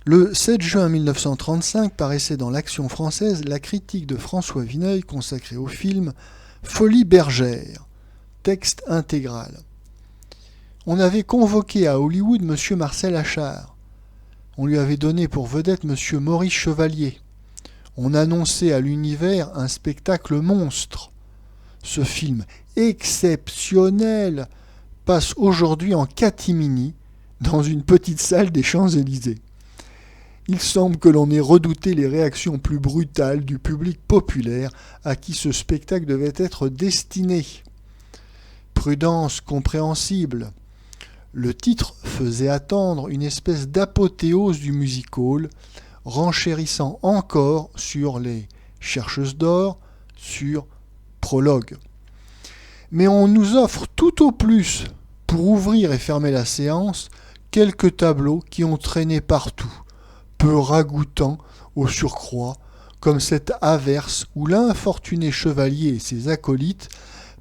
Le 7 juin 1935 paraissait dans l'Action française la critique de François Vineuil consacrée au film Folie bergère, texte intégral. On avait convoqué à Hollywood M. Marcel Achard. On lui avait donné pour vedette M. Maurice Chevalier. On annonçait à l'univers un spectacle monstre. Ce film exceptionnel passe aujourd'hui en catimini dans une petite salle des Champs-Élysées. Il semble que l'on ait redouté les réactions plus brutales du public populaire à qui ce spectacle devait être destiné. Prudence compréhensible. Le titre faisait attendre une espèce d'apothéose du music-hall, renchérissant encore sur les chercheuses d'or, sur Prologue. Mais on nous offre tout au plus, pour ouvrir et fermer la séance, quelques tableaux qui ont traîné partout, peu ragoûtants au surcroît, comme cette averse où l'infortuné chevalier et ses acolytes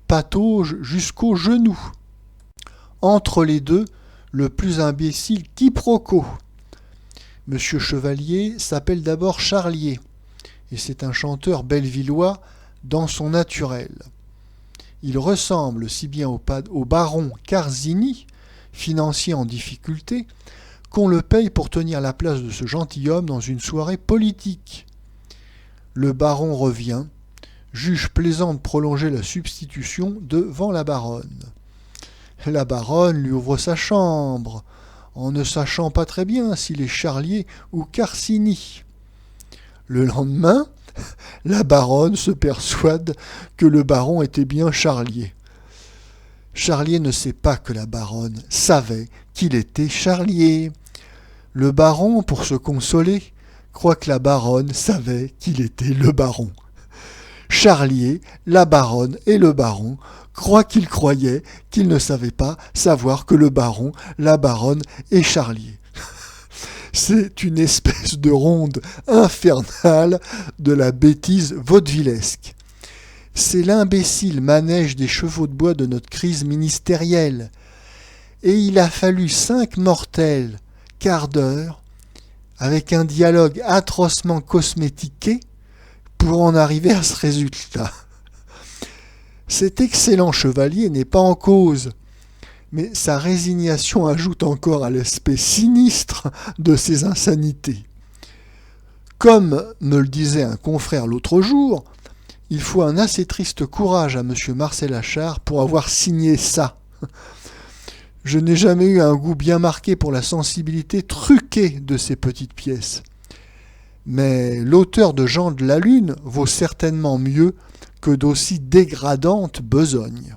pataugent jusqu'aux genoux. Entre les deux, le plus imbécile quiproquo. Monsieur Chevalier s'appelle d'abord Charlier, et c'est un chanteur bellevillois dans son naturel. Il ressemble si bien au baron Carzini, financier en difficulté, qu'on le paye pour tenir la place de ce gentilhomme dans une soirée politique. Le baron revient, juge plaisant de prolonger la substitution devant la baronne. La baronne lui ouvre sa chambre, en ne sachant pas très bien s'il est Charlier ou Carcini. Le lendemain, la baronne se persuade que le baron était bien Charlier. Charlier ne sait pas que la baronne savait qu'il était Charlier. Le baron, pour se consoler, croit que la baronne savait qu'il était le baron. Charlier, la baronne et le baron croient qu'il croyait qu'il ne savait pas savoir que le baron, la baronne et Charlier. C'est une espèce de ronde infernale de la bêtise vaudevillesque. C'est l'imbécile manège des chevaux de bois de notre crise ministérielle. Et il a fallu 5 mortels, quart d'heure, avec un dialogue atrocement cosmétiqué, pour en arriver à ce résultat. Cet excellent chevalier n'est pas en cause, mais sa résignation ajoute encore à l'aspect sinistre de ses insanités. Comme me le disait un confrère l'autre jour, il faut un assez triste courage à M. Marcel Achard pour avoir signé ça. Je n'ai jamais eu un goût bien marqué pour la sensibilité truquée de ces petites pièces. Mais l'auteur de Jean de la Lune vaut certainement mieux que d'aussi dégradantes besognes.